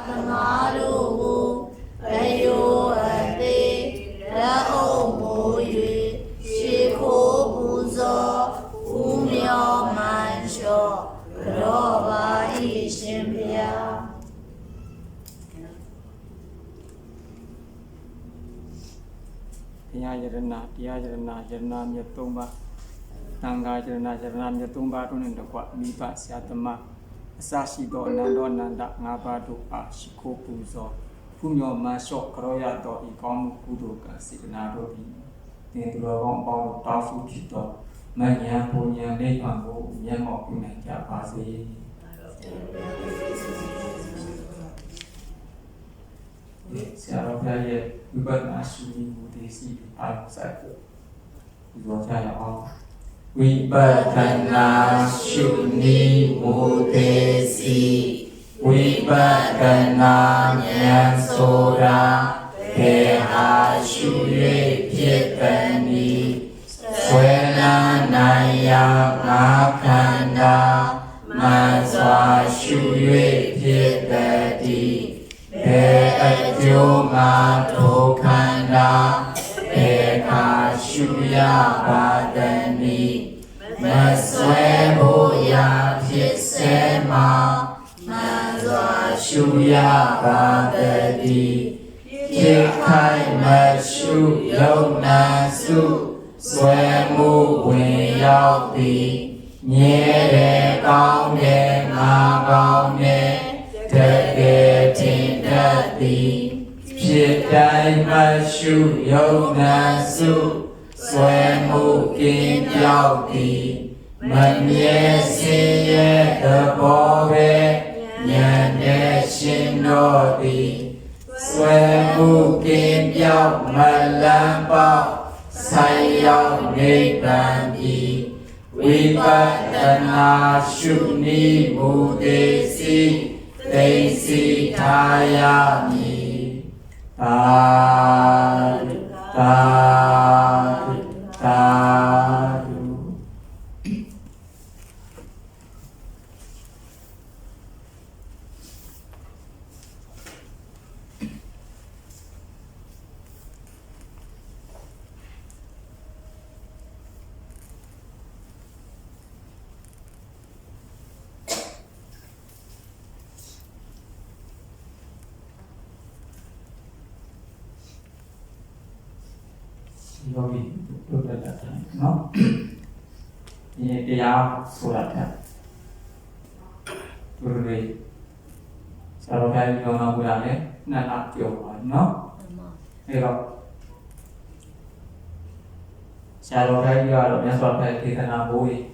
Namaru Ayo Ade Rao Moyu Shiko Buzo Umyo Mansho Roba Ishimbia Tia Yarana Yatumba Tanga Yarana Yatumba Tunindakwa Mipa Siatama Sashi do Nando Nanda Nabadu Ashiko Puzo Punyo Masho Kroya do Ikomu Kuduka Signado Tendro Hong Tafu Kito Manya Punya Nepango Yamo Punakia Pasi Siapa saya buat asli mutisi al satu dua saya all Wibadana Shuni Mutesi Wibadana Nyansora Peha Shuye Pietani Swena Naya Makanda Mazwa Shuye Pietati Pe'atyoma Tokanda Pe'ka Shuya Badani Maswe Boya Pisema Mazwa Shuya Badadi Kikai Mashu Yona Su Swe Mu Wen Yao Di Nye De Gao Ne Ma Gao Ne Te Tin Da Di Piet Dai Mashu Yona Su Swe Mu Kin Yao Di Man Ye Sin Ye De Bo Ve Nyan De Shin No Di Swe Mu Kin Yao Man Lan Bao Sai Yao Nei Ban Di Vipatana Shuni Mudesi Desi Tayami Tadu Tadu Tadu Yogi itu berdasarkan, no? Ini dia suratnya. Turun. Kalau kalian juga mau bulannya, nak tiupan, no? Ero. Kalau kalian juga ada surat kita nak bui,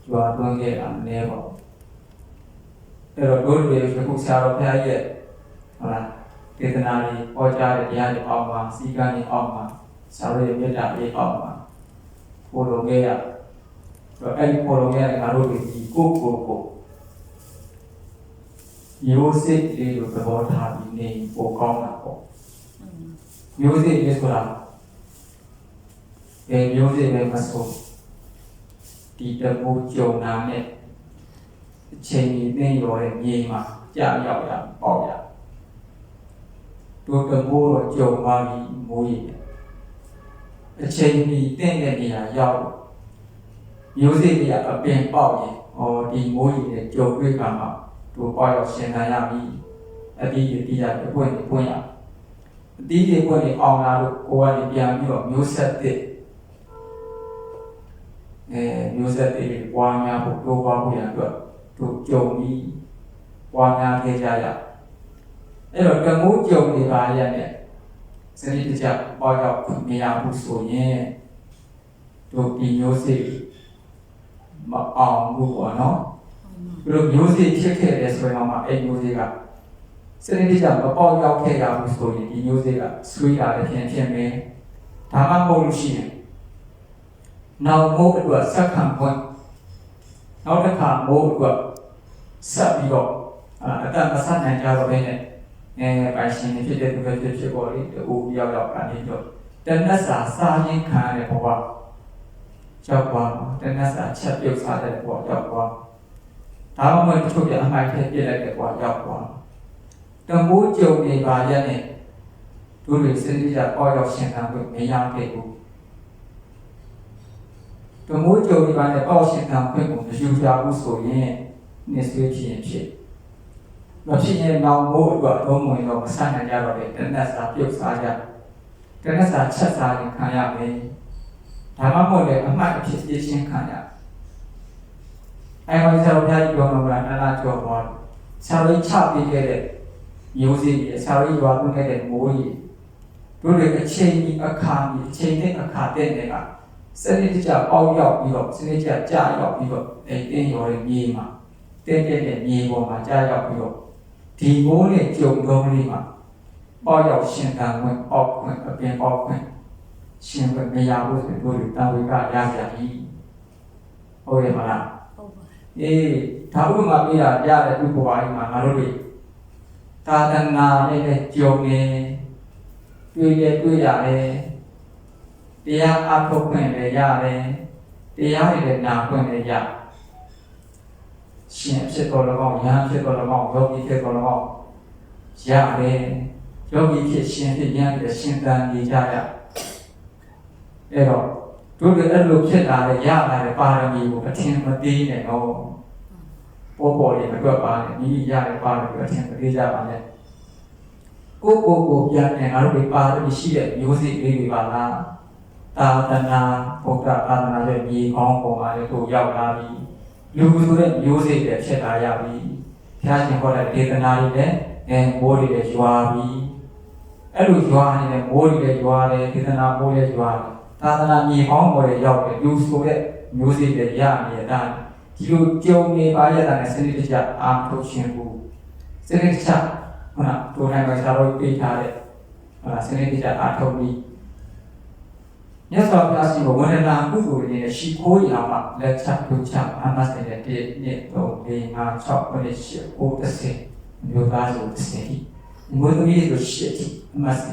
jual tuang ke nego. Ero dulu ya, kita kalau kalian, mana? Kita nari, ojar dia di awam, sikan di awam. Sao để biết đạo đi học mà cô đồ nghe à rồi anh cô đồ nghe là ngaro bị gì cô yêu thích đi được cái bộ thà bị nên cô con là cô yêu thích cái số nào em yêu thích em mà số đi được một chiều nào này trên nên rồi gì mà chả giàu ya bỏ ya tôi cần mua rồi chiều mà bị mua gìအချိန်မီတင့်တဲ့နေရာရောက်မျိုးစေ့တွေအပင်ပေါက်ရင်ဒီမိုးကြီးနဲ့ကြုံတွေ့ကမှသူပေါက်ရောက်ရှင်သာရပြီအတီးတွေရပွင့်ရအတီးတွေပွင့်နေအောင်လာလို့ကိုယ်ကနေပြန်ပြီးတော့မျိုးဆက်တဲ့မျိုးဆက်တွေပွားများဖို့တိုးပွားဖို့ရအတွက်သူကြုံပြီးပွားများခဲ့ကြရအဲ့တော့ကမိုးကြုံနေပါရတဲ့စနစ်တကျပေါ်ရောက်နေရမှုဆိုရင်တို့ဒီမျိုးစေ့မအောင်ဘူးပေါ့နော်ပြီးတော့မျိုးစေ့ဖြစ်ခဲ့တယ်ဆိုရင်မှအဲ့မျိုးစေ့ကစနစ်တကျမပေါ်ရောက်ခဲ့ရဘူးဆိုရင်ဒီမျိုးစေ့ကဆွေးရတယ်ဖြစ်မယ်ဒါမှမဟုတ်လို့ရှိရင်နောက်မိုးအတွက်ဆက်ခံခွင့်နောက်တစ်ခါမိုးအတွက်ဆက်ပြီးတော့အတမဆက်နိုင်ကြတော့ဘဲနဲ့ပိုင်ရှင်ဖြစ်တဲ့သူပဲဖြစ်ပေါ်လေတူရောက်ကနေတော့တဏှစာစားရင်ခံရတဲ့ဘဝရောက်သွားတဏှစာချက်ပြုတ်စားတဲ့ဘဝရောက်သွားဒါမှမဟုတ်တချို့ပြအမိုက်ထဲပြစ်လိုက်တဲ့ဘဝရောက်သွား တမိုးကြုံနေပါရဲ့နဲ့တို့တွေစနစ်ကျပေါ်ရောက်ရှင်ခံဖို့မရခဲ့ဘူးတမိုးကြုံနေပါနဲ့ပေါ်ရှင်ခံခွင့်ကိုမယူကြဘူးဆိုရင်နေဆွေးဖြစ်မဖြစ်ရင်နောက်မိုးအတွက်အုံးဝင်တော့မဆန့်နိုင်ကြတော့လေတနက်စာပြုတ်စားကြတနက်စာချက်စားရင်ခံရမယ်ဒါမှမဟုတ်လေအမှတ်အဖြစ်သိချင်းခံရအဲမှာဆရာတော်ဘုရားကြီးပြောမှာကနာနာကျော်သွားဆရာတော်ချပေးခဲ့တဲ့မျိုးစေ့ကြီးဆရာတော်ရွာသွင်းခဲ့တဲ့မိုးကြီးတို့တွေအချိန်ကြီးအခါကြီးအချိန်နဲ့အခါတဲ့တွေကစနစ်တကျပေါက်ရောက်ပြီးတော့စနစ်တကျကြာရောက်ပြီးတော့တင်းရော်ရဲ့မြေမှာတင်းတဲ့မြေပေါ်မှာကြာရောက်ပြီးတော့ဒီမိုးနဲ့ကြုံကောင်းလေးမှာပေါရောက်ရှင်တန်ဝင်ပေါက်ခွင့်အပြင်ပေါက်ခွင့်ရှင်ခွင့်မရဘူးဆိုတို့တွေတာဝေကရကြပြီဟုတ်ရဲ့မလားဟုတ်ပါဒါဥပမာပေးတာရတဲ့ဥပမာကြီးမှာငါတို့တွေသာသနာနဲ့ကြုံနေတွေ့ရတယ်တရားအထုတ်ခွင့်လည်းရတယ်တရားတွေလည်းနာခွင့်လည်းရရှင်ဖြစ်တော်၎င်းဉာဏ်ဖြစ်တော်၎င်းယောဂီဖြစ်တော်၎င်းရတယ်ယောဂီဖြစ်ရှင်ဖြစ်ဉာဏ်ဖြစ်ရှင်တန်နေကြရအဲ့တော့တို့တွေအဲ့လိုဖြစ်လာတဲ့ရလာတဲ့ပါရမီကိုအထင်မသေးနဲ့တော့ပေါ်လေးမတွက်ပါနဲ့မိမိရတဲ့ပါရမီကိုအထင်မသေးကြပါနဲ့ကိုပြန်နေငါတို့တွေပါရမီရှိတဲ့မျိုးစေ့လေးတွေပါလားသာသနာဘုရားသာသနာရဲ့မြေကောင်းပေါ်မှာလည်းတို့ရောက်လာပြီလူဆိုတဲ့မျိုးစေ့တွေဖြစ်လာရပြီဘုရားရှင်ဟောတဲ့ဒေသနာတွေလည်းမိုးတွေလည်းရွာပြီအဲ့လိုရွာနေတဲ့မိုးတွေလည်းရွာတယ်ဒေသနာမိုးလည်းရွာတယ်သာသနာမြေကောင်းပေါ်လည်းရောက်တယ်လူဆိုတဲ့မျိုးစေ့တွေရနေတာဒီလိုကြုံနေပါရတဲ့စနစ်တကျအားထုတ်ခြင်းကိုစနစ်တကျဟုတ်လားတို့နိုင်မှာဆရာတော်ပေးထားတဲ့ဟုတ်လားစနစ်တကျအားထုတ်ပြီးမြတ်စွာဘုရားရှင်ကဝန္ဒနာကုသိုလ်တွေနဲ့ရှိခိုးရအောင်လက်ချပြုချအမှတ်စတဲ့1 2 3 4 5 6 7 8 9 10မျိုးသားဆို10မျိုးသမီးဆို10အမှတ်စ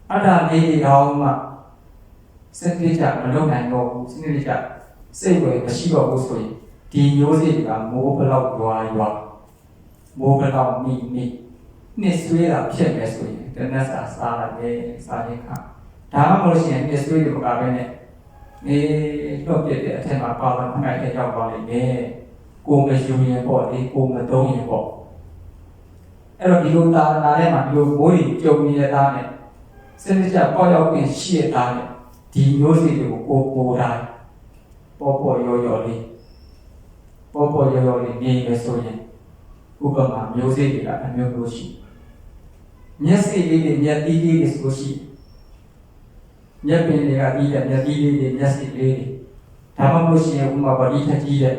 အဲ့ဒါလေးတွေတော့မှစနစ်တကျမလုပ်နိုင်တော့ဘူးစနစ်တကျစိတ်ဝင်မရှိတော့ဘူးဆိုရင်ဒီမျိုးစေ့ကမိုးဘလောက်ရွာမိုးဘလောက်မိနှစ်ဆွေးတာဖြစ်မယ်ဆိုရင်တနက်စာစားရတယ်စားရင်ခါဒါမှမဟုတ်ရှင်နှစ်ဆွေးတွေကပဲနဲ့လွတ်ပြတဲ့အထက်မှာပါလာမှတ်တဲ့ရောက်သွားလိမ့်မယ်ကိုမယူရင်ပေါ့ဒီကိုမသုံးရင်ပေါ့အဲ့တော့ဒီလိုသာနာထဲမှာဒီလိုမိုးကြီးကြုံနေတဲ့သားနဲ့စနစ်ကျပေါက်ရောက်ပြီးရှိရသားနဲ့ဒီမျိုးစေ့တွေကိုကိုတိုင်းပေါ်ရောလေးနေမယ်ဆိုရင်ဥပမာမျိုးစေ့တွေကအမျိုးရှိမျက်စိလေးတွေမျက်သီးလေးတွေဆိုရှိမျက်ပင်တွေကပြီးတဲ့မျက်သီးလေးတွေမျက်စိလေးတွေဒါမှမဟုတ်ရှင်ဥပမာဗတိထကြီးတဲ့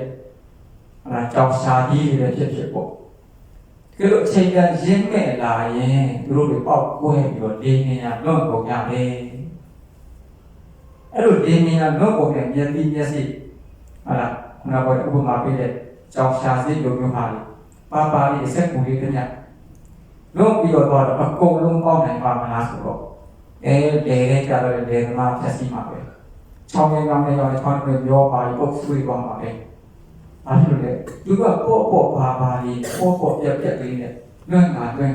ကြောက်ရှာကြီးတွေဖြစ်ပေါ့ဒီလိုအချိန်ကရင်းမဲ့လာရင်သူတို့တွေပေါက်ကွဲပြီးတော့လေးနေရလွတ်ကုန်ရတယ်အဲ့လိုလေးနေရလွတ်ကုန်တဲ့မျက်သီးမျက်စိဟုတ်လားခုနကဥပမာပေးတဲ့ကြောက်ရှာစိတ်လိုမျိုးပါလေပါလေးစက်ကူလေးတည်းညလုံးပြီးတော့အကုန်လုံးပေါက်နိုင်ပါမလားဆိုတော့လေကြတော့လေသမားဖြတ်စီမှာပဲချောင်းငယ်ကောင်းနေတော့ချောင်းတွေပြောပါပုတ်ဆွေးသွားမှာပဲအဲ့လိုလေသူကပေါ့ပါလေးပေါ့ပြက်လေးနဲ့လွန့်ငါသွား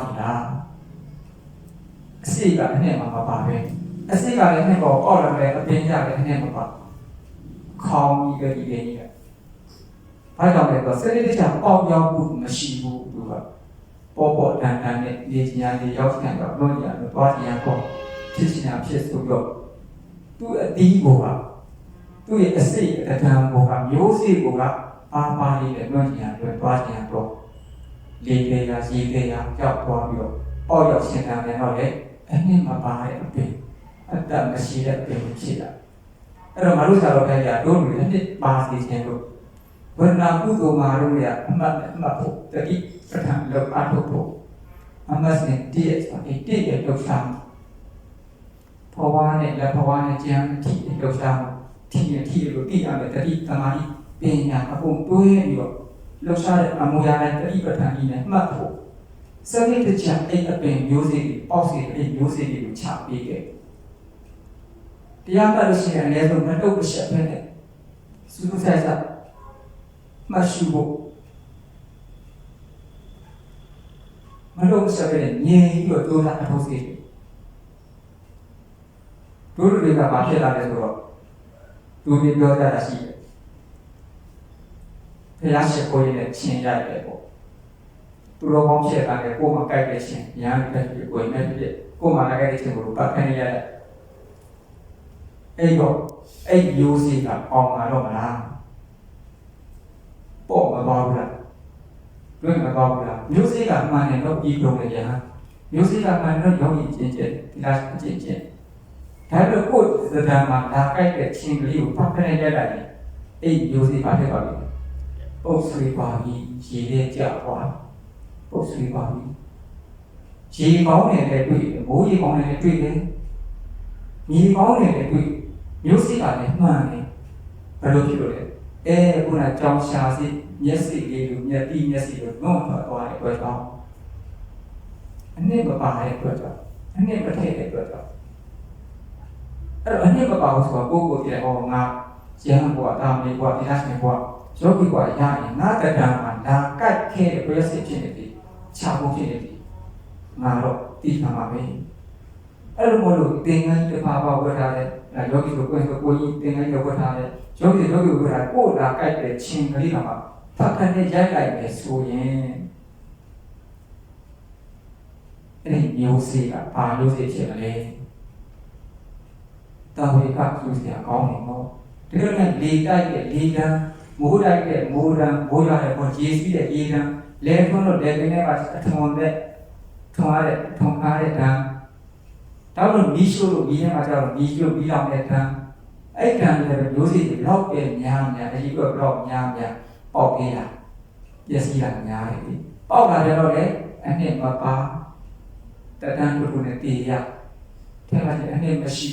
နေတာအစိကနဲ့မှာပါပဲအစိကလည်းနဲ့ပေါ့အော်လည်းအပင်ကြလည်းနဲ့မှာပါခေါင်းကြီးကြီးလေးကြီးဘာကြောင့်လဲဆိုစနစ်တကျပေါက်ရောက်မှုမရှိဘူးသူကပေါ့တန်နဲ့နေချင်ရရောက်ခံတော့လွန်ရတော့သွားချင်ရပေါ့ဖြစ်ချင်ရဖြစ်ဆိုတော့သူအတီးကိုကသူ့ရဲ့အစိတ်အတန်းကိုကမျိုးစေ့ကိုကပါလေးနဲ့လွန်ချင်ရတော့သွားချင်ရတော့လေသေးရစီသေးရကြောက်သွားပြီးတော့အောက်ရောက်ရှင်တန်တယ်တော့လေအနှစ်မပါတဲ့အပင်အတ္တမရှိတဲ့အပင်ဖြစ်တာအဲ့တော့ငါတို့ဆရာတော်ခင်ဗျာတို့လူတွေအနှစ်ပါစီခြင်းလို့ဝိညာဉ်ကုသိုလ်မှာတို့ရအမှတ်ဖို့တတိပဋ္ဌာန်းလောက်အားထုတ်ဖို့အမှတ်နဲ့တည့်ရဲ့လောက်စားဘဝနဲ့လက်ဘဝနဲ့ဉာဏ်တိလောက်စားတိလို့တိရတယ်တတိသမာဓိပညာအကုန်တွဲပြီးတော့လောက်စားတဲ့အမူအရာနဲ့တတိပဋ္ဌာန်းကြီးနဲ့မှတ်ဖို့စနစ်တကျအဲ့အပင်မျိုးစေ့ပေါက်စေအဲ့မျိုးစေ့တွေကိုချပေးခဲ့တရားမှတ်လို့ရှိရင်လည်းမတုတ်မရှက်ပဲနဲ့စူးစိုက်မှတ်ရှိဖို့ မလို့ဆက်ပဲငြင်းပြီးတော့ကြိုးစားအထောက်စီတို့တွေကဘာဖြစ်လာလဲဆိုတော့သူတွေပြောကြတာရှိတယ်ဖျားရှိခိုးရင်ချင်းရတယ်ပေါ့သူတော်ကောင်းဖြစ်တာလည်းကိုယ်မှာကြိုက်တဲ့ချင်းညာတဲ့ဖြစ်ကိုယ်နဲ့ဖြစ်ကိုယ်မှာလည်းကြိုက်တဲ့ချင်းကိုပတ်ခနဲ့ရတယ်အဲ့တော့အဲ့မျိုးစီကအောင်လာတော့မလားပေါ့မပါဘူးလားတွေ့မပါဘူးလားမျိုးစီကမှန်တယ်တော့ပြီးတော့လေညာမျိုးစီကမှန်တော့ရောင်းရင်ချင်းချင်းဒီလားချင်းချင်းဒါပေမဲ့ကိုယ်စဒံမှာဒါကြိုက်တဲ့ချင်းကလေးကိုပတ်ခနဲ့ရလိုက်တယ်အဲ့မျိုးစီပါဖြစ်ပါပြီပုတ်ဆွေးပါပြီရေလေးကြသွားပုတ်ဆွေးပါပြီရေကောင်းတယ်လည်းတွေ့တယ်မိုးရေကောင်းတယ်လည်းတွေ့တယ်မြေကောင်းတယ်လည်းတွေ့မျိုးစိကလည်းမှန်တယ်ဘယ်လိုဖြစ်လို့လဲခုနကြောင်ရှာစီမျက်စိလေးလိုမျက်တိမျက်စိလိုငုံထွက်သွားတဲ့အတွက်ကြောင့်အနည်းမပါတဲ့အတွက်ကြောင့်အနည်းမထည့်တဲ့အတွက်ကြောင့်အဲ့တော့အနည်းမပါဘူးဆိုတော့ကိုယ့်ကိုယ်ပြည့်ဟောငါရဟန်းဘုရားတာမေဘုရားတရားရှင်ဘုရားယောဂီဘုရားရရင်ငါတဏ္ဍာမှာလာကြိုက်ခဲ့တဲ့ပြည့်စုံဖြစ်နေပြီခြားဖို့ဖြစ်နေပြီငါတော့သိမှာပါပဲအဲ့လိုမလို့သင်္ကန်းတစ်ပါးပါဝတ်ထားတဲ့ယောဂီကိုကိုယ်ကြီးသင်္ကန်းကိုဝတ်ထားတဲ့ယောဂီကိုဝတ်ထားကိုယ်လာကြိုက်တဲ့ချင်းကလေးကမှဖတ်ခနဲ့ရိုက်လိုက်မယ်ဆိုရင်အဲ့ဒီမျိုးစေ့ကဘာမျိုးစေ့ဖြစ်မလဲတာဝေကကျူးစရာကောင်းနေတော့ဒီလိုနဲ့လေတိုက်တဲ့လေတန်းမိုးတိုက်တဲ့မိုးတန်းမိုးရတဲ့ပေါ်ရေစီးတဲ့ရေတန်းလဲထွန်းလို့လဲကနေပါအထုံတဲ့ထုံရတဲ့ထုံကားတဲ့တန်းတောက်လို့မီးရှို့လို့မီးထဲမှာကျတော့မီးရှို့ပြီးတော့တဲ့တန်းအဲ့တန်းလည်းမျိုးစေ့တွေတော့ပဲများများအကြီးကတော့များများပေါက်ပေးတာပျက်စီးတာများတယ်ဒီပေါက်လာတယ်တော့လေအနှစ်မပါတတန်းတို့နဲ့တည်ရထဲမှာအနှစ်မရှိ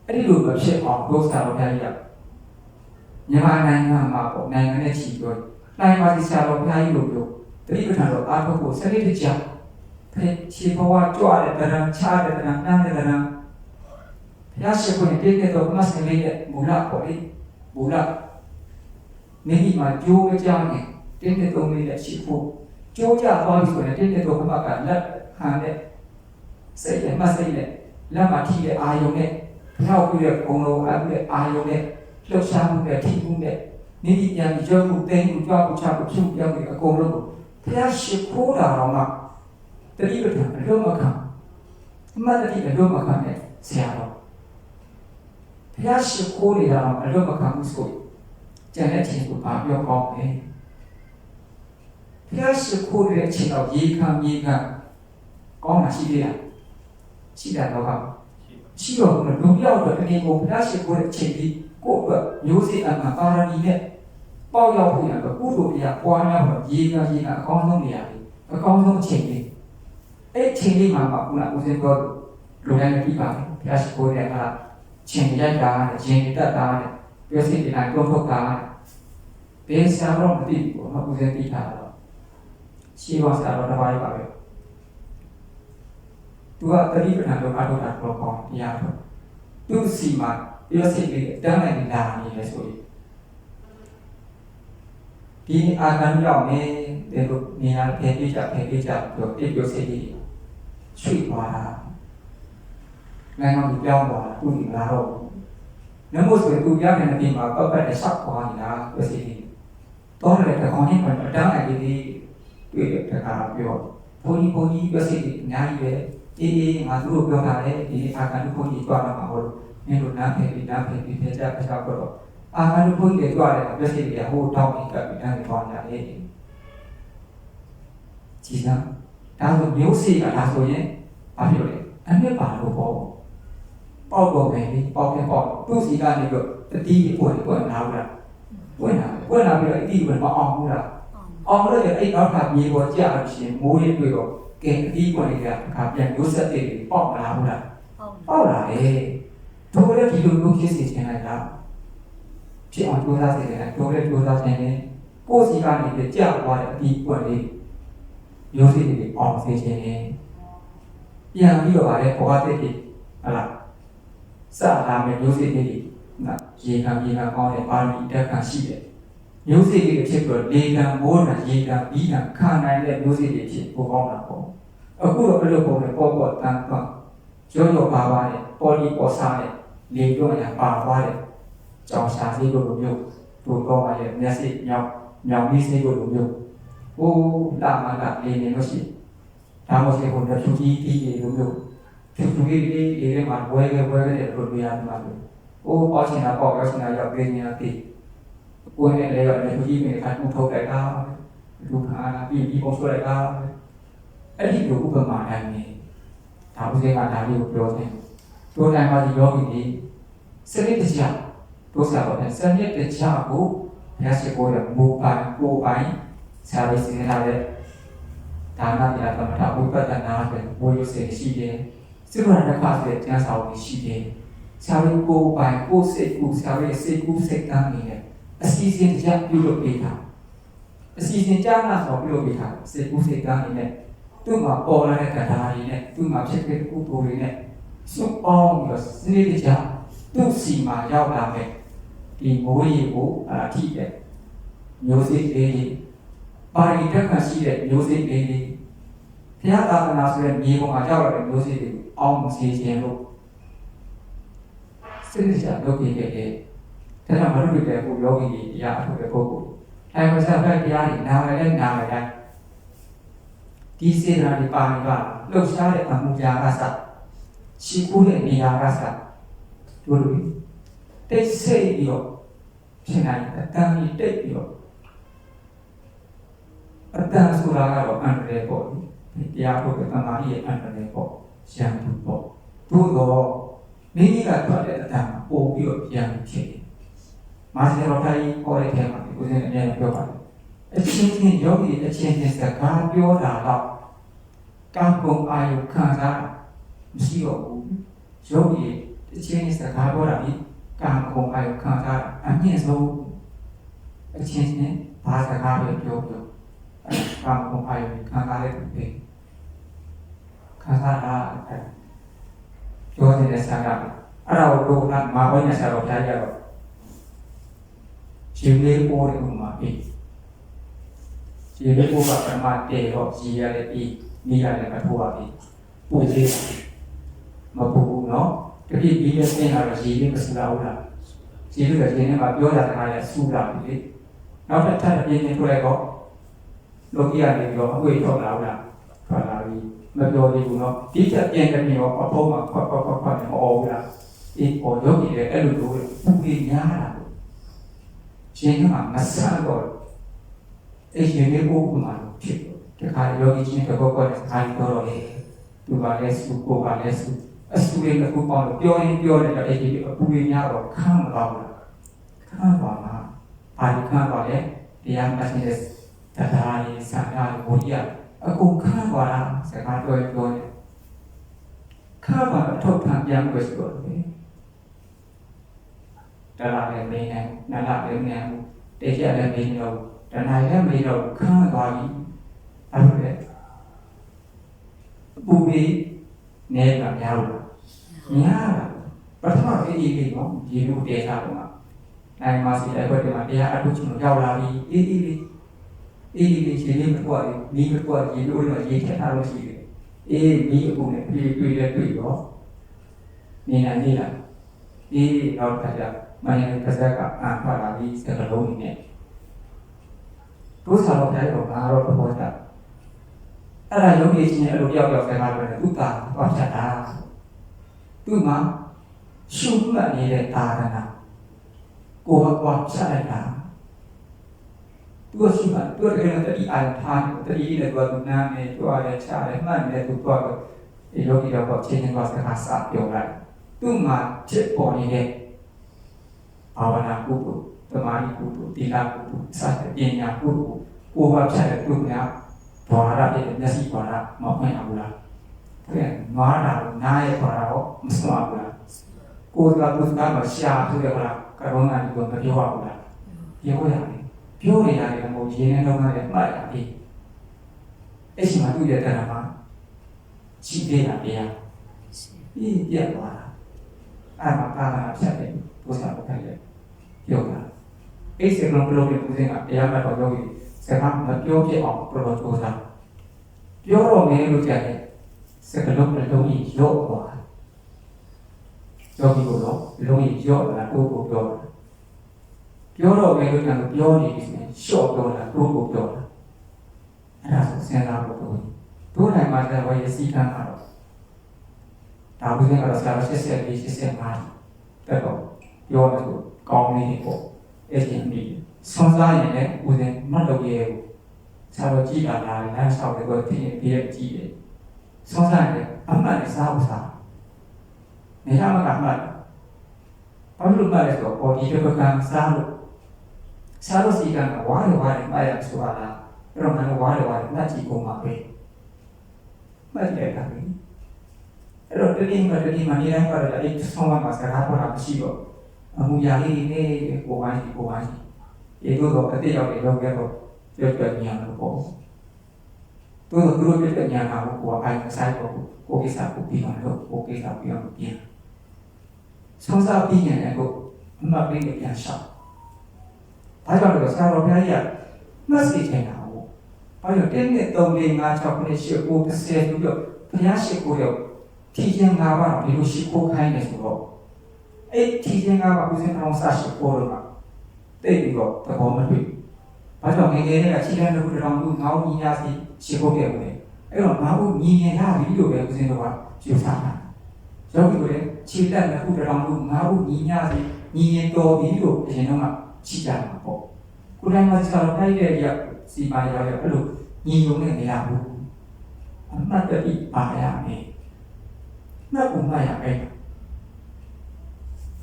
အဲ့ဒီလိုမဖြစ်အောင်ဒုစရတော်ဘုရားကြီးကမြန်မာနိုင်ငံမှာပေါ့နိုင်ငံနဲ့ချီပြောနိုင်ပါစီဆရာတော်ဘုရားကြီးလိုပြောတတိပဋ္ဌာန်တော်အားထုတ်ဖို့စနစ်တကျခြေဘဝကြွတဲ့တရံချတဲ့တရံနမ်းတဲ့တရံဘုရားရှိခိုးရင်တည်တဲ့တော့မတ်စလေးရဲ့မူလပေါ့လေမူလနေဒီမှာကြိုးကြနေတင်းတဲ့သုံးလေးနဲ့ရှိဖို့ကြိုးကြသွားပြီဆိုရင်တင်းတဲ့တော့ဘုရားကလက်ဟန်နဲ့စိတ်နဲ့မတ်စိတ်နဲ့လက်မှာထိတဲ့အာယုံနဲ့နောက်ပြီးတဲ့ဘုံလုံးအဲ့ဒီအာယုံနဲ့လှုပ်ရှားမှုနဲ့ထိမှုနဲ့နေဒီပြန်ပြီးကြောက်မှုတင်းမှုကြွားမှုချမှုဖြုတ်ပြောင်းနေအကုန်လုံးကိုဘုရားရှိခိုးတာတော့မှတတိပဋ္ဌာန်အလုံးမခံအမှတ်တတိအလုံးမခံနဲ့ဆရာတော်ဘုရားရှိခိုးနေတာတော့အလုံးမခံဘူးဆိုကျန်တဲ့ချင်းကိုဘာပြောကောင်းလဲဘုရားရှိခိုးတဲ့အချိန်တော့ရေခံမြေခံကောင်းတာရှိသေးလားရှိတာတော့ကရှိတော့ဘုရားတို့တကယ်ကိုဘုရားရှိခိုးတဲ့အချိန်ဒီကိုယ့်အတွက်မျိုးစေ့အမှန်ပါရမီနဲ့ပေါက်ရောက်ဖို့ရတော့ကုသိုလ်တရားပွားများဖို့ရေခံအကောင်းဆုံးနေရာလေးအကောင်းဆုံးအချိန်လေးအဲ့ချိန်လေးမှာခုနဦးဇင်းပြောလူတိုင်းပြီးပါဘုရားရှိခိုးတဲ့အခါချိန်ရိုက်တာချိန်တက်တာပြောစီတဲ့တိုင်းတွန်းထုတ်တာဘယ်ဆရာတော်မသိဘူးမဦးဇင်းသိတာတော့ရှိပါဆရာတော်တစ်ပါးပါပဲသူကတတိပဋ္ဌာန်လို့အထောက်တာတော့ကောင်းတရားတော့သူ့စီမှာပြောစီလေးတန်းလိုက်လာနေလဲဆိုရင်ဒီအာဂန်ရောက်နေတယ်လို့နေရာဖယ်ပေးကြပြောပြောစီလေးရွှေ့သွားတာနိုင်ငံကိုပြောင်းသွားတာသူ့ဒီလာတော့နမို့ဆိုရင်သူပြောင်းနေတဲ့အပြင်မှာပတ်ပတ်နဲ့ဆောက်သွားနေတာပြောစီလေးတော့လည်းတခေါင်းချင်းကအတန်းလိုက်လေးတွေ့တဲ့တခါပြောဘုန်းကြီးပြောစီလေးအများကြီးပဲအေးငါတို့ပြောတာလေဒီအာဂန်ဘုန်းကြီးကြွားလာမှာဟုတ်လို့မင်းတို့နားဖယ်ပြီးဖယ်ကြဖျောက်တော့အာဂန်ဘုန်းကြီးတွေကြွားတယ်ပြောစီလေးဟိုတောင်းပြီးကပ်ပြီးတန်းသွားကြတယ်ကြည်စမ်းဒါဆိုမျိုးစေ့ကဒါဆိုရင်ဘာဖြစ်လဲအနှစ်ပါလို့ပေါ့ပေါက်တော့ပဲလေပေါက်သူ့စီကနေပြီးတတိပွင့်လာဘူးလားပွင့်လာပြီးတော့အတိပွင့်မအောင်ဘူးလားအောင်လို့အဲ့နောက်ထပ်မြေပေါ်ကြာလို့ရှိရင်မိုးလေးတွေ့တော့ကဲအတိပွင့်လေးကအခါပြန်မျိုးဆက်တွေပေါက်လာဘူးလားပေါက်လာတယ်တို့လည်းဒီလိုလုပ်ဖြစ်စေချင်လိုက်တာဖြစ်အောင်ကြိုးစားစေတယ်တို့လည်းကြိုးစားခြင်းနဲ့ကိုယ်စီကနေပြီးကြာသွားတဲ့အတိပွင့်လေးမျိုးစေ့တွေအောင်စေခြင်းနဲ့ပြန်ပြီးတော့ဗါလဲဘဝတည်းဟလာစလာမယ်မျိုးစေ့တွေရေခံကောင်းတဲ့ပါရမီတက်ခံရှိတယ် မျိုးစေ့တွေဖြစ်ပြီးလေကံမိုးကံရေကံပြီးကံခံနိုင်တဲ့မျိုးစေ့တွေဖြစ်ပိုကောင်းတာပေါ့အခုတော့အဲ့လိုပုံနဲ့ပေါ့ပေါ့တန်းတန်းရောရောပါပါနဲ့ပေါ်လီပေါ်စားနဲ့လေပြောရပါသွားတယ်ကြောင်ရှာစေးကိုလိုမျိုးတို့တော့ရဲ့မျက်စိမြောင်ပြီးစေးကိုလိုမျိုးဟိုလာမကလေနေလို့ရှိဒါမှမဟုတ်ဟိုဖြူကြီးတီးလိုမျိုးဖြူကြီးတီးတွေမှာဝဲတဲ့လိုတွေ့ရမှာလို့ဟိုအောက်ရှင်တာပေါ့အောက်ရှင်တာရောက်ပြင်းနေတာတီးကိုယ်နဲ့လည်းရောက်ဖြူကြီးတွေခါထုတ်လိုက်တာလူခါလာပြီးပုံဆွဲလိုက်တာအဲ့ဒီလိုဥပမာတိုင်းနေဒါဥစဉ်ကဒါလေးကိုပြောတယ်တို့တိုင်းမှာဒီယောဂီတွေစနစ်တကျတို့ဆရာတော်နဲ့စနစ်တကျကိုဘုရားရှိခိုးရမူပိုင်ကိုပိုင်ဆရာလေးစီထားတဲ့ဒါနတရားသမထဝိပဿနာပဲဘိုးရုပ်စေရှိတယ်စိတ္တရဏခဆိုတဲ့ကျမ်းစာအုပ်ရှိတယ်ဆရာလေးကိုပိုင်ကိုစိတ်ကူဆရာလေးစိတ်ကူစိတ်တမ်းနေတယ်အစီအစဉ်တရားပြုလုပ်ပေးတာအစီအစဉ်ကြားနာဆောင်ပြုလုပ်ပေးတာစိတ်ကူစိတ်တမ်းနေတယ်သူ့မှာပေါ်လာတဲ့တရားတွေနဲ့သူ့မှာဖြစ်တဲ့ဥပ္ပိုလ်တွေနဲ့စုပေါင်းပြီးတော့စနစ်တကျသူ့စီမှာရောက်လာမယ်ဒီမိုးရေကိုအထိတဲ့မျိုးစိလေးပါဠိတက်ခါရှိတဲ့မျိုးစိလေးဘုရားသာသနာဆိုတဲ့မြေပေါ်မှာရောက်လာတဲ့မျိုးစိလေးအောင်းစီခြင်းလို့စနစ်တကျလုပ်ပြခဲ့တဲ့ဒါကြောင့်မလို့ဒီတဲ့ကိုယောဂီကြီးတရားအထုတဲ့ပုဂ္ဂိုလ်အဲမှာဆက်ဖက်တရားတွေနားလည်းနားလည်းဒီစေနာတွေပါနေပါလှုပ်ရှားတဲ့အမှုရာကစရှိခိုးတဲ့နေရာကစတို့လိုတိတ်ဆိတ်ပြီးတော့ဖြစ်နိုင်အတန်းကြီးတိတ်ပြီးတော့အတန်းဆိုတာကတော့အန္တရာယ်ပေါ့တရားဖို့ကတမာရီရဲ့အန္တရာယ်ပေါ့ရံသူပေါ့သို့တော့မိမိကထွက်တဲ့အတန်းပို့ပြီးတော့ရံဖြစ်တယ်မာစရောထိုင်ပေါ်တဲ့ထဲမှာဒီကိုယ်စင်းအမြဲပြောပါတယ်အချင်းချင်းယောဂီအချင်းချင်းစကားပြောတာတော့ကံကုန်အာယုခံစားမရှိတော့ဘူးယောဂီအချင်းချင်းစကားပြောတာဒီကံကုန်အာယုခံစားအမြင့်ဆုံးအချင်းချင်းဘာစကားပဲပြောကံကုန်အာယုခံစားတဲ့သူခံစားတာပြောတဲ့စကားအဲ့ဒါကိုတော့မာဝိညာဉ်ဆရာတော်ဖျားကြတော့ရှင်လေးပေါ်တဲ့ဥမာပြီးရှင်လေးပေါ်ကပရမတေရောကြီးရတဲ့ပြီးမိရတယ်မထိုးပါဘူးပူသေးမပူဘူးနော်တတိပြီးတဲ့ဆင်းလာတော့ရေလေးမစလာဘူးလားရေလေးကရှင်ထဲမှာပြောတာတခါလဲစူလာပြီလေနောက်တစ်ထပ်ပြင်းနေထိုးလိုက်တော့လောကီကနေပြီးတော့အဝေးထောက်လာဘူးလားထွက်လာပြီမပြောသေးဘူးနော်ဒီချက်ပြင်းတဲ့ပြီးတော့အဖုံးမှာခွတ်နေမအော်ဘူးလားအေးပေါ်ရုပ်ကြီးလေအဲ့လိုလိုပူကြီးများတာရှင်ကမဆန်တော့အဲ့ရှင်လေးကိုကမှဖြစ်တခါယောဂီချင်းတော့ကိုယ်ကခါရီတော့လေသူကလည်းစုကိုကလည်းစုအစုလေးကခုပေါင်းပြောရင်ပြောတယ်အဲ့ဒီအပူကြီးများတော့ခမ်းမတော့ဘူးခမ်းပါမှာပါဠိခမ်းပါလေတရားမှတ်နေတဲ့တရားလေးစာရဘုရားအကုန်ခမ်းပါလားစကားပြောရင်ပြောတယ်ခမ်းပါထုတ်ခံပြန်လို့ဆိုတော့တရားလည်းမင်းနဲ့နာလာလည်းမင်းနဲ့တရားလည်းမင်းတော့တဏှာလည်းမင်းတော့ခမ်းသွားပြီအဲ့လိုလေပူပြီးနေကများလို့များတာပထမအေးအေးလေးနော်ဒီလိုတရားထားတော့နိုင်မှာစီအဲ့ဘက်မှာတရားအထုချင်ရောက်လာပြီအေးလေးရှင်လေးမထွက်ဘူးမိမထွက်ရေလို့တော့ရေထက်ထားလို့ရှိတယ်အေးမိအခုနဲ့တွေ့တော့နေလာအေးတော့တရားမင်းကစက်ကအာဖလာပြီးစကလုံးနေတို့စားတော့တိုင်းတော့ငါတော့ဘောတာအဲ့ဒါလုံးကြီးချင်းအဲ့လိုပြောက်စကားပြောတယ်သူ့တာတော့ဖြတ်တာသူ့မှာရှုမှတ်နေတဲ့သာရဏကိုယ်ကဖြတ်လိုက်တာသူကရှိမှသူကလည်းတတိအာထားတတိနဲ့သူကနားနဲ့ကြွားရဲချရဲမှတ်နေသူတော့ဒီလိုကြီးတော့ချင်းချင်းကစကားစပြောလိုက်သူ့မှာဖြစ်ပေါ်နေတဲ့ဘာဝနာကုသိုလ်သမာဓိကုသိုလ်သီလကုသိုလ်စသဖြင့်ပညာကုသိုလ်ကိုယ်ကဖြတ်တဲ့သူများဘာရဖြစ်တဲ့မျက်စိဘာရမဟုတ်ဘူးလားတဲ့နွားတာနားရဲ့ဘာရတော့မစွမ်းဘူးလားကိုယ်ကသူကမှရှားဆိုရလားကရုဏာဒီကိုမပြောပါဘူးလားပြောရတယ်ပြောနေရတယ်မဟုတ်ရင်းနှီးလုံးနဲ့မှတ်ရတယ်အဲ့ဒီမှာသူ့ရဲ့တရားမှာရှိသေးတာတရားပြီးပြတ်သွားတာအဲ့မှာကာလဖြတ်တယ်ဘုရားဘုရားရဲ့ပြောတာ အိတ်စကလုံးဘလို့ပြဦးစင်ကတရားမှတ်တော်ယောဂီစကားမပြောပြအောင်တော်တော်ကြိုးစားပြောတော့မယ်လို့ကြတယ်စကလုံးတစ်လုံးကြီးရော့သွားယောဂီကိုတော့လုံးကြီးရော့လာကိုပြောတာပြောတော့မယ်လို့ကြတယ်ပြောနေပြီရှော့ပြောတာကိုပြောတာအဲ့ဒါဆိုစဉ်းစားဖို့တို့နိုင်မှာလည်းဝယ်ရစီကံမှာတော့ဒါဘူးစင်ကတော့ဆရာတော်84 85တက်တော့ပြောတယ်ဆိုကောင်းနေပေါ့အဲ့ဒီနေ့ဆွမ်းစားရင်လည်းဦးစင်မတ်လို့ရဲဘူးဆရာတော်ကြည့်တာလားလမ်းလျှောက်တယ်ကိုသိရင်ပြည့်ကြည့်တယ်ဆွမ်းစားရင်အမှန်နဲ့စားဖို့စားနေရာမှာကမှတ်ဘာလို့မှလဲဆိုတော့ဒီတစ်ခါစားလို့ဆရာတော်စီကံကဝါးရမှတ်ရဆိုတာလားအဲ့တော့ငါဝါးရမှတ်ကြည့်ကုန်ပါပဲမှတ်လိုက်တာပဲအဲ့တော့တတိယမှာနေတိုင်းပါတော့အဲ့ဆောင်းမှာစကားပေါ်တာမရှိတော့အမှုရာလေးနေကိုပိုင်းဒီတို့တော့အတိတ်ရောက်နေတော့ပြောညာလို့ပေါ့တို့တို့ပြညာမှာကိုအိုင်းဆိုင်ပေါ့ကိုကိစ္စကိုပြီးမှတော့ကိုကိစ္စပြီးအောင်ပြန်ဆောင်းစားပြီးရင်လည်းကိုအမှတ်ပေးပြန်ရှောက်ဒါကြောင့်လို့ဆရာတော်ဘုရားကြီးကမှတ်စီချင်တာပေါ့ဘာလို့1 2 3 4 5 6 9 10 10ပြီးတော့ဘုရားရှိခိုးတော့ထီချင်း၅ပါးတော့ဒီလိုရှိခိုးခိုင်းနေဆိုတော့အဲ့ထီချင်း၅ပါးဦးစင်အောင်ဆက်ရှိခိုးတော့တိတ်ပြီးတော့သဘောမတွေ့ဘာကြောင့်ငယ်ငယ်လေးကခြေတန်းတစ်ခုတစ်ထောင်လူငောင်းညီညာစီရှိခိုးခဲ့တယ်အဲ့တော့ငါ့ဦးညီညာရပြီလို့ပဲဦးစင်တော်ကယူဆတာယောဂီတို့လည်းခြေတန်းတစ်ခုတစ်ထောင်လူငါ့ဦးညီညာစီညီရင်တော်ပြီလို့အရင်တော့ခြိကြမှာပေါ့ကိုယ်တိုင်ကဆရာတော်တိုက်တဲ့ရစီပါရောက်အဲ့လိုညီယုံနဲ့နေရဘူးအမှတ်တတိပါရမယ်မှတ်ဖို့မှရမယ်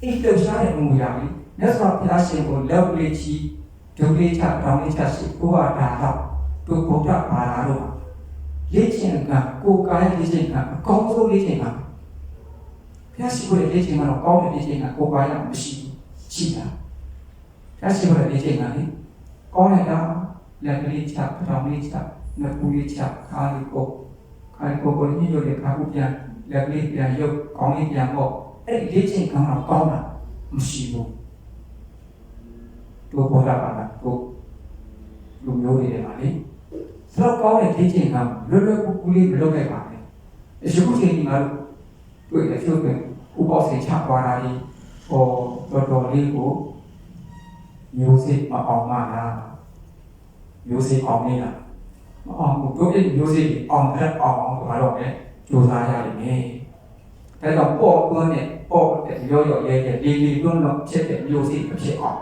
အိတ်တော့ရှားတဲ့မှုရပြီမြတ်စွာဘုရားရှင်ကိုလောက်လေးချီဒုလေးချတောင်းလေးချရှိကိုဟာဒါတော့သူဘုရားဘာသာလို့လေ့ကျင့်ကကိုယ်ကာယလေ့ကျင့်ကအကောင်းဆုံးလေ့ကျင့်ကဘုရားရှိခိုးတဲ့လေ့ကျင့်ကတော့ကောင်းတဲ့လေ့ကျင့်ကကိုယ်ကာယမရှိရှိတာဘုရားရှိခိုးတဲ့လေ့ကျင့်ကလေကောင်းတဲ့ကလက်ကလေးချတောင်းလေးချနကူလေးချခါလေးကိုကိုညှို့တဲ့ခါကိုပြန်လက်ကလေးပြန်ရုပ်ကောင်းလေးပြန်ပေါ့အဲ့ဒီလေ့ကျင့်ကတော့ကောင်းတာမရှိဘူးတို့ပေါ်လာပါလားတို့လူမျိုးတွေမှာလေဆိုတော့ကောင်းတဲ့လေ့ကျင့်ကလွယ်လွယ်ကူလေးမလုပ်ခဲ့ပါနဲ့အရှိခုချိန်ဒီမှာတွေ့ရဖြုတ်တယ်ဥပ္ပောစေချသွားတာဒီဟောတော်လေးကိုမျိုးစိမအောင်မလားမျိုးစိအောင်နေလားမအောင်ဘူးတို့ပြမျိုးစိအောင်တဲ့အောင်တော့လည်းကြိုးစားရလိမ့်မယ်ဒါကြောင့်ပေါ့ကွန်းနဲ့ပေါ့တဲ့ရောရဲလေးတွန်းတော့ဖြစ်တဲ့မျိုးစိဖြစ်အောင်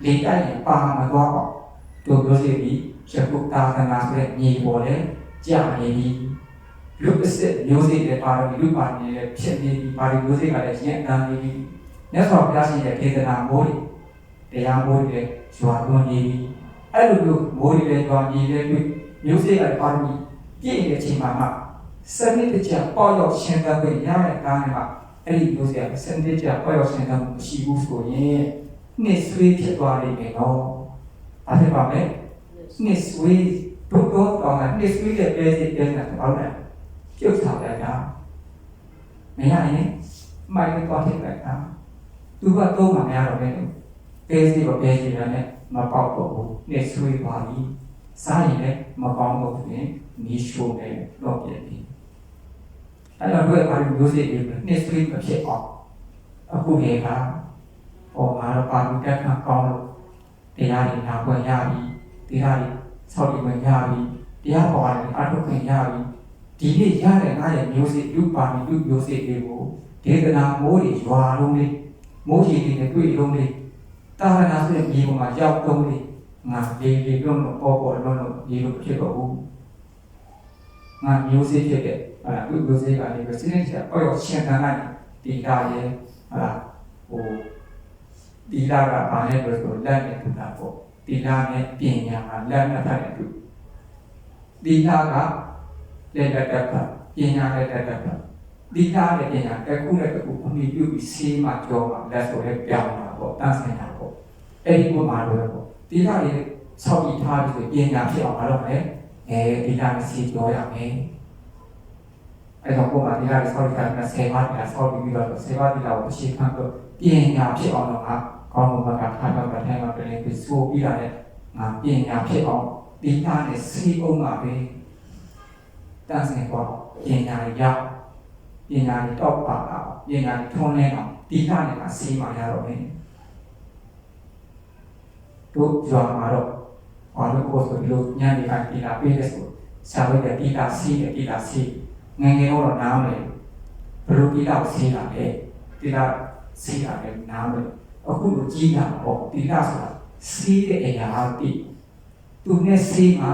လေတိုက်ရင်ပါမသွားအောင်တို့မျိုးစိပြီးချက်ပုတာသနာဆိုတဲ့ညီပေါ်လေကြာနေပြီလူအစစ်မျိုးစိတွေပါတော့လူပါနေလေဖြစ်နေပြီပါရီမျိုးစိကလည်းရင်အတန်းနေပြီမြတ်စွာဘုရားရှင်ရဲ့ဒေသနာမိုးတွေတရားမိုးတွေရွာသွန်းနေပြီအဲ့လိုမျိုးမိုးတွေရွာနေလေမျိုးစိကလည်းပါရီပြည့်နေတဲ့အချိန်မှာစနစ်တကျပေါ့ရောက်ရှင်းတဲ့ပြရတဲ့ကားနဲ့မှာအဲ့ဒီမျိုးစိကစနစ်တကျပေါ့ရောက်ရှင်းတဲ့မရှိဘူးဆိုရင်နှစ်ဆွေးဖြစ်သွားလိမ့်မယ်နော်အဲ့ဒါပါမယ်နှစ်ဆွေးတို့တော့နှစ်ဆွေးတဲ့ပဲစိတဲ့နဲ့ဘာလို့လဲပြုတ်ထားလိုက်တာမရရင်မိုက်တော့ထိလိုက်တာသူကတော့မှမရတော့ဘူးပဲစိတော့ပဲစိလည်းမပေါက်တော့ဘူးနှစ်ဆွေးပါပြီစားရင်လည်းမပေါင်းတော့ဘူးနီးရှိုးတယ်တော့ပြည့်ပြီအဲ့တော့ဘယ်ပါလို့မျိုးစိတွေနှစ်ဆွေးမဖြစ်အောင်အခုနေကဟောငါတော့ပါဠိတက်ခါကောင်းလို့တရားတွေနာခွင့်ရပြီတရားတွေဆောက်တည်ခွင့်ရပြီတရားပေါ်ကနေအထုတ်ခွင့်ရပြီဒီနေ့ရတဲ့ငါရဲ့မျိုးစိလူပါဠိလူမျိုးစိတွေကိုဒေသနာမိုးတွေရွာလုံးလေးမိုးကြီးတွေနဲ့တွေ့လုံးလေးတာဝနာဆိုတဲ့မြေပေါ်မှာရောက်တုံးလေးငါလေးလုံးတော့ပေါ်လုံးဒီလိုဖြစ်တော့ဘူးငါမျိုးစိဖြစ်တဲ့လူမျိုးစိကလည်းစိတ်နဲ့ပေါ့ရှင်းတန်းလိုက်ဒီကားရဲ့ဟိုဒီလာကဘာလဲဆိုတော့လက်နဲ့ထူတာပေါ့ဒီလာနဲ့ပညာကလက်နဲ့ထပ်တယ်သူဒီလာကလက်နဲ့တက်တာပညာနဲ့တက်တာဒီလာနဲ့ပညာတစ်ခုနဲ့တစ်ခုအမိပြုပြီးဆေးမှကြောမှလက်ဆိုရဲပြောင်းတာပေါ့တန်းဆိုင်တာပေါ့အဲ့ဒီပုံမှာလို့ပေါ့ဒီလာရဲ့ဆောက်ပြီးထားပြီးပညာဖြစ်အောင်မလုပ်နဲ့ဒီလာနဲ့ဆေးကြောရမယ်အဲ့တော့ပုံမှာဒီလာဆောက်ပြီးတာ10ပါးဒီလာဆောက်ပြီးတော့10ပါးဒီလာကိုရှင်းခံတော့ပညာဖြစ်အောင်တော့ ကောင်းမှုမှာထားတော့တဲ့မှာတည်းပြီးဆိုပြီးရတယ်ငါပညာဖြစ်အောင်ဒီသားနဲ့စီးအောင်ပါပဲတန်းစင်ပေါ်ပညာရောက်ပညာတော့ပါအောင်ပညာထွန်းလဲအောင်ဒီသားနဲ့စီးမှရတော့မယ်တို့ကြွားမှာတော့ဘာလို့ကိုယ်ဆိုလို့ညနေပိုင်းဒီလာပေးတဲ့ဆိုစာဝတ်တဲ့ဒီလာစီးတဲ့ဒီလာစီးငယ်ငယ်တော့နားမယ်ဘယ်လိုဒီလာစီးလာလဲဒီလာစီးလာတယ်နားမယ်အခုလိုကြီးလာပေါ့ဒီလာဆိုတာစီးတဲ့အရာအတိသူနဲ့စီးမှ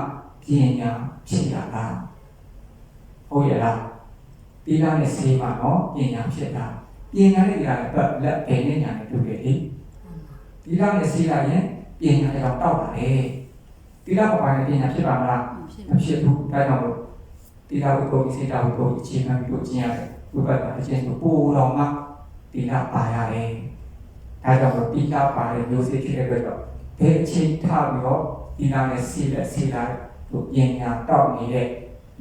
ပညာဖြစ်လာတာဟုတ်ရဲ့လားဒီလာနဲ့စီးမှနော်ပညာဖြစ်တာပညာနဲ့ရတဲ့လက်ဘယ်နဲ့ညာနဲ့တူတယ်လေဒီလာနဲ့စီးလာရင်ပညာတွေတော့တောက်လာတယ်ဒီလာပေါ်ပိုင်းပညာဖြစ်ပါမလားမဖြစ်ဘူးဒါကြောင့်လို့ဒီလာကိုကိုယ်စိတ်တာကိုအခြေခံပြီးတော့ကျင့်ရတယ်ဝိပဿနာအကျင့်ကိုပို့တော်မှဒီလာပါရတယ်ဒါကြောင့်လို့ဒီလာပါတဲ့မျိုးစိတ်ဖြစ်တဲ့အတွက်တော့ဘယ်အချိန်ထားပြီးတော့ဒီလာနဲ့စီးလိုက်တို့ပညာတောက်နေတဲ့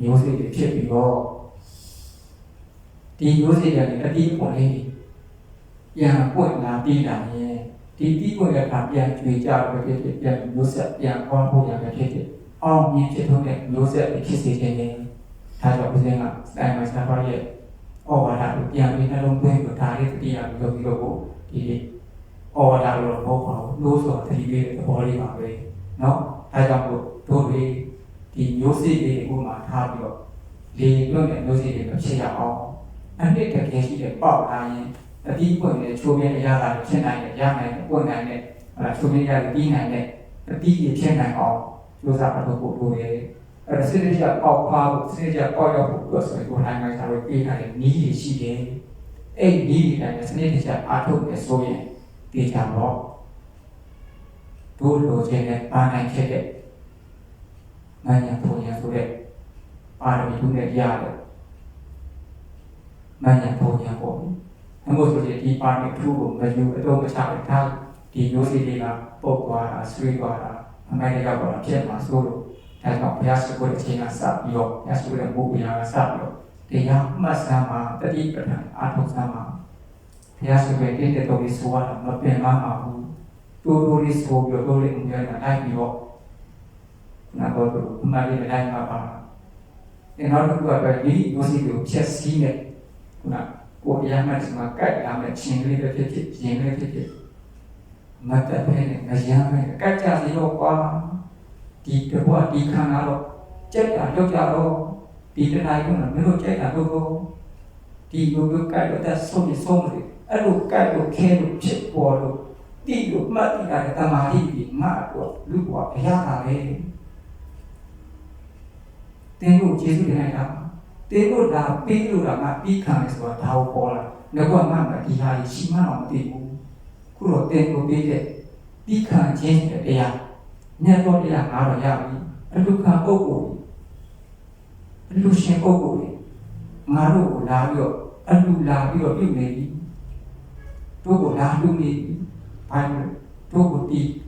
မျိုးစိတ်တွေဖြစ်ပြီးတော့ဒီမျိုးစိတ်တွေအတိအပွင့်လေးပြန်ပွင့်လာပြီးတာရဲ့ဒီတိပွင့်တဲ့အခါပြန်ကြွေကြပဲဖြစ်ဖြစ်ပြန်မျိုးဆက်ပြန်ပေါင်းဖို့ရပဲဖြစ်ဖြစ်အောင်မြင်ဖြစ်တဲ့မျိုးဆက်တွေဖြစ်စေခြင်းနဲ့ဒါကြောင့်ဦးဇင်းကစတိုင်မိုင်ဆာပါရဲ့ဩဝါဒကိုပြန်ပြီးနှလုံးသွင်းလို့ဒါလေးတတိယပြီးတော့ဒီဩဝါဒလိုဘောပါလို့ဆိုတာတတိလေးသဘောလေးပါပဲเนาะဒါကြောင့်တို့တွေဒီမျိုးစိတွေဥမာထားပြီးတော့လေလွတ်တဲ့မျိုးစိတွေမဖြစ်ရအောင်အနှစ်တကယ်ရှိတဲ့ပေါက်လာရင်အတိပွင့်တဲ့ချိုးပြအရာကဖြစ်နိုင်တယ်ရနိုင်တယ်ပွင့်နိုင်တယ်ချိုးပြရပြီးနိုင်တယ်အတိဖြစ်နိုင်အောင်ကြိုးစားအထောက်ပို့လို့ရတယ်အဲ့ဒါစိတ္တရပေါက်ပါဖို့စိတ္တရပေါက်ရောက်ဖို့ဆိုရင်ကိုယ်တိုင်ကစားလို့ပြေးထားတဲ့နည်းတွေရှိတယ်အဲ့ဒီနည်းတွေကစနစ်တကျအထောက်နဲ့ဆိုရင်ပြေးကြတော့တို့လိုချင်တဲ့ပါနိုင်ဖြစ်တဲ့ငါညာပုံညာဆိုတဲ့ပါရမီထုနဲ့ရတယ်ငါညာပုံညာပေါ့အမို့ဆိုရင်ဒီပါရမီထုကိုမယူအတော့မချတဲ့ထားဒီမျိုးစီတွေကပုတ်သွားတာဆွေးသွားတာအမိုက်တွေရောက်တော့ဖြစ်မှာဆိုလို့ဒါကြောင့်ဘုရားရှိခိုးတဲ့အချိန်ကစပြီးတော့ဘုရားရှိခိုးတဲ့ဘုရားကစပြီးတော့တရားမှတ်စမ်းမှာတတိပဋ္ဌာန်အာထုံစမ်းမှာဘုရားရှိခိုးတဲ့တော်ကြီးဆိုရတာမပင်မမှာဘူးတိုးတိုးလေးဆိုပြီးတော့လေးအမြဲတမ်းလိုက်ပြီးတော့နာတော့အမှန်လေးလိုက်မှာပါဒီနောက်တစ်ခုကတော့ဒီမျိုးစီကိုဖြည့်ဆည်းတဲ့ခုနကိုယ်တရားမှတ်စမ်းမှာကတ်ရမယ်ချင်းလေးပဲဖြစ်ဖြစ်ရင်လေးဖြစ်ဖြစ်မတ်တဲ့နဲ့မရမ်းပဲကတ်ကြစီတော့ကွာဒီတော့ဒီခန္ဓာတော့ကြက်တာလောက်ကြတော့ဒီတဏှာကမင်းတို့ကြက်တာတော့ဒီလိုကတ်တော့ဆုံးတယ်အဲ့လိုကတ်လို့ခဲလို့ဖြစ်ပေါ်လို့ဒီလိုမှတ်တဲ့တမာတိပြီးငါတော့လူ့ဘဝအရာတာပဲတင်းတို့ကျေးဇူးတင်လိုက်တာတင်းတို့ဒါပြီးလို့ငါပြီးခံတယ်ဆိုတာဒါကိုပေါ်လာငါကမှဒီဟာရှိမှတော့မသိဘူးခုတော့တင်းတို့ပြီးတဲ့ပြီးခံခြင်းတဲ့တရားမြတ်တော်တရားငါတော့ရပြီအလူခံပုဂ္ဂိုလ်အလူရှင်ပုဂ္ဂိုလ်ငါတို့ကိုလာပြီးတော့အလူလာပြီးတော့ပြုနေပြီတို့ကိုလာပြုနေပြီဘာလို့တို့ကို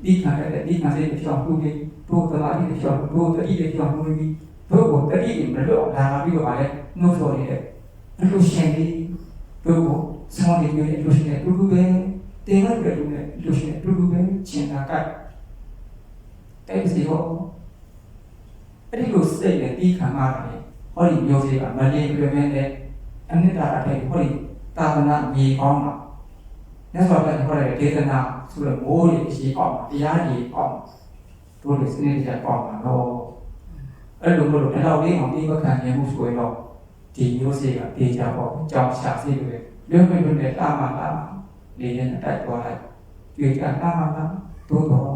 ဒီခံတဲ့ဒီခံတဲ့ပြောင်းပြုနေတို့တလာကြီးပြောင်းတို့တတိတွေပြောင်းပြုနေပြီတို့ကိုတတိတွေမလို့လာပြီးတော့ဗာလဲနှုတ်ဆော်နေတဲ့အလူရှင်တွေတို့ကိုဆောင်းနေပြီးအလူရှင်တွေတူတူပဲတင်ရတယ်လို့လည်းအလူရှင်တူတူပဲကျင်တာကတဲ့စီဟောအဲ့ဒီလိုစိတ်နဲ့ပြီးခံရတယ်ဟောဒီမျိုးစေ့ကမလင်းပြင်းတဲ့အနိတ္တအထိုင်ဟောဒီသာသနာမြေကောင်းတာလက်စွာပဲဟောတဲ့ဒေသနာဆိုတော့မိုးတွေအရှိအောင်တရားကြီးအောင်တို့တွေစနစ်တကျအောင်ပါတော့အဲ့လိုလို့တော့လေးအောင်ပြီးမခံနိုင်မှုဆိုရင်တော့ဒီမျိုးစေ့ကတေချာပေါ့ကြောင်ရှာစေလို့လွတ်လွတ်နဲ့တာမှလာနေရင်တိုက်သွားလိုက်ကြွေကတာမှလာတို့တော့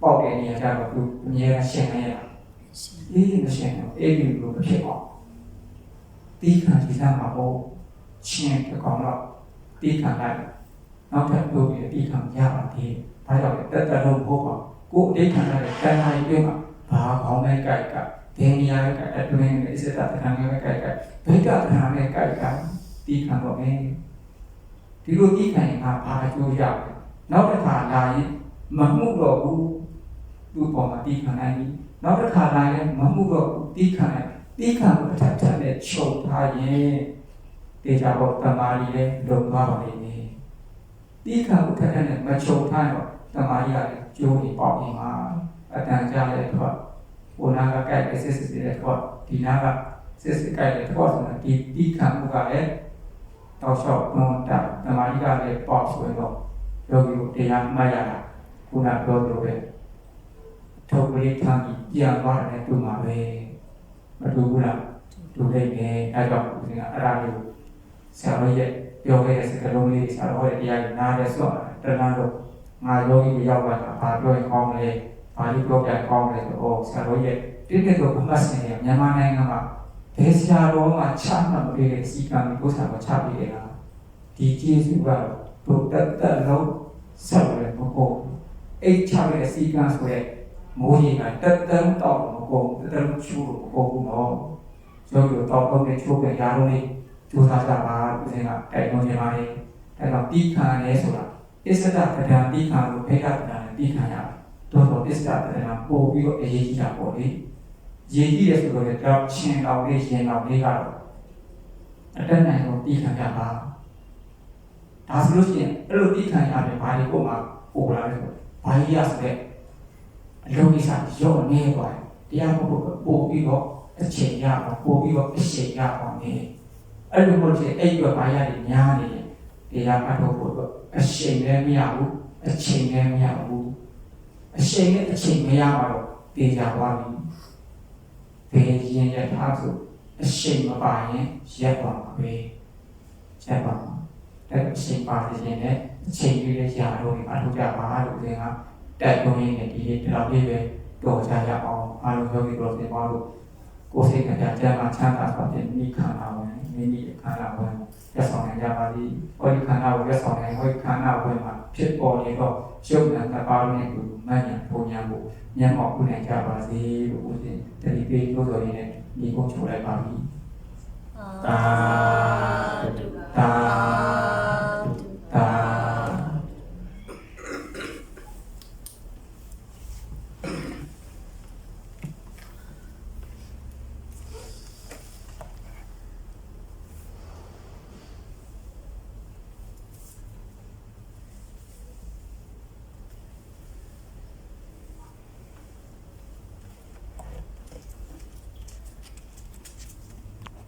ပေါက်တဲ့နေရာကျတော့သူအမြဲရှင်းနေရတာအေးမရှင်းတော့အေးပြီးလို့ဖြစ်အောင်တီးခံကြည့်မှာပေါ့ချင်းတကောင်တော့တီးခံလိုက်နောက်ထပ်တို့ပြီးတီးခံရပါတယ်ဒါကြောင့်တက်တက်လုံးဖို့ပါကိုအတိတ်ခံရတဲ့တန်ခိုင်တွင်းမှာဘာခေါင်းနဲ့ကြိုက်ကဒင်းရတဲ့အတွင်းနဲ့စစ်တာတန်ခိုင်နဲ့ကြိုက်ကဘိတ်ကတန်ခိုင်နဲ့ကြိုက်ကတီးခံတော့မယ်ဒီလိုတီးခံရင်ဘာအကျိုးရလဲနောက်တစ်ခါလာရင်မမှုတော့ဘူးသူ့ပေါ်မှာတီးခံနိုင်ပြီနောက်တစ်ခါလာရင်မမှုတော့တီးခံနိုင်တီးခံလို့ထပ်ထပ်နဲ့ချုပ်ထားရင်တေချာပေါ်တမာရီနဲ့လုံသွားပါလိမ့်မယ် တီးခံမှုထက်တဲ့မချုံထားတော့တမာရီရတယ်ကျိုးနေပေါက်နေမှာအတန်ကြားတဲ့တော့ဟိုနာကကြိုက်တဲ့စစ်စစ်တဲ့တော့ဒီနာကစစ်စစ်ကြိုက်တဲ့တော့ဆိုတာဒီတီးခံမှုကလည်းတောက်လျှောက်နှောတာတမာရီကလည်းပေါက်ဆိုတော့ယောဂီတို့တရားမှတ်ရတာခုနပြောလို့ပဲထုတ်ပြီးထမ်းပြီးပြန်သွားတယ်တူမှာပဲမတူဘူးလားတူနေတယ်အဲ့တော့ဦးဇင်းကအဲ့ဒါမျိုးဆရာတော်ရဲ့ပြောခဲ့တဲ့စကားလုံးလေးဆရာတော်ရဲ့တရားကိုနားလဲဆော့တဏှာတော့ငါယောဂီရောက်လာတာဘာပြောရင်ကောင်းလဲဘာလို့ပြောပြကောင်းလဲဆိုတော့ဆရာတော်ရဲ့တိတိကျကျဘုမတ်စင်ရဲ့မြန်မာနိုင်ငံမှာဘယ်ဆရာတော်မှချမှတ်မပေးတဲ့စီကံကိုဆရာတော်ချပေးတယ်လားဒီကျေးဇူးကတော့ဘုဒ္ဓတလုံးဆက်ရမဟုတ်အိတ်ချတဲ့စီကံဆိုတဲ့မိုးရေကတက်တန်းတော့မကုန်တက်တန်းချူမကုန်ဘူးနော်ကျောင်းတော့တော့တဲ့ချိုးတဲ့ရာလုံးလေးကျိုးစားကြပါဦးစင်ကတိုက်တွန်းနေပါလေအဲ့တော့ပြီးခံရဲဆိုတာအစ္စဒကဒံပြီးခံလို့ဖိတ်တာကံနဲ့ပြီးခံရတယ်တော့အစ္စဒကဒံပို့ပြီးတော့အရေးကြီးတာပေါ့လေရေးကြီးတယ်ဆိုတော့တော့ချင်းတော်လေးရင်တော်လေးကတော့အတက်နိုင်တော့ပြီးခံရပါဒါဆိုလို့ရှိရင်အဲ့လိုပြီးခံရတယ်ဘာတွေပုံမှာပို့လာလဲဆိုဘာကြီးရဆိုတဲ့အလုံးကြီးစားရော့နေပါတရားပို့ပြီးတော့အချိန်ရအောင်ပို့ပြီးတော့အချိန်ရအောင်နေအဲ့လိုမျိုးချင်းအဲ့ဒီဘာရည်များနေတယ်တရားအထုတ်ဖို့တော့အချိန်လည်းမရဘူးအချိန်လည်းမရဘူးအချိန်နဲ့အချိန်မရပါတော့တေချာသွားပြီဘယ်ရင်ရထားဆိုအချိန်မပါရင်ရက်ပါမှာပဲရက်ပါမှာအဲ့အချိန်ပါရင်လည်းအချိန်လေးလည်းရတော့အထုတ်ကြပါလို့ဦးဇင်းကတိုက်တွန်းရင်းနဲ့ဒီနေ့တော့ပြည့်ပဲတော်ကြရအောင်အားလုံးယောဂီတော်တွေပါလို့ကိုယ်စိတ်ကကြမ်းမှချမ်းသာစွာဖြင့်မိခန္ဓာဝင်မိမိခန္ဓာဝင်ရက်ဆောင်နိုင်ကြပါသည်ဟောဒီခန္ဓာကိုရက်ဆောင်နိုင်ဟောဒီခန္ဓာဝင်မှာဖြစ်ပေါ်နေတော့ရုပ်နာတစ်ပါးနဲ့ကိုမဉ္ဇဉ်ပုံညာကိုဉာဏ်မောက်ခုနိုင်ကြပါစေလို့ဦးဇင်းတတိပေးလို့ဆိုရင်ဒီကိုချုပ်လိုက်ပါပြီသာ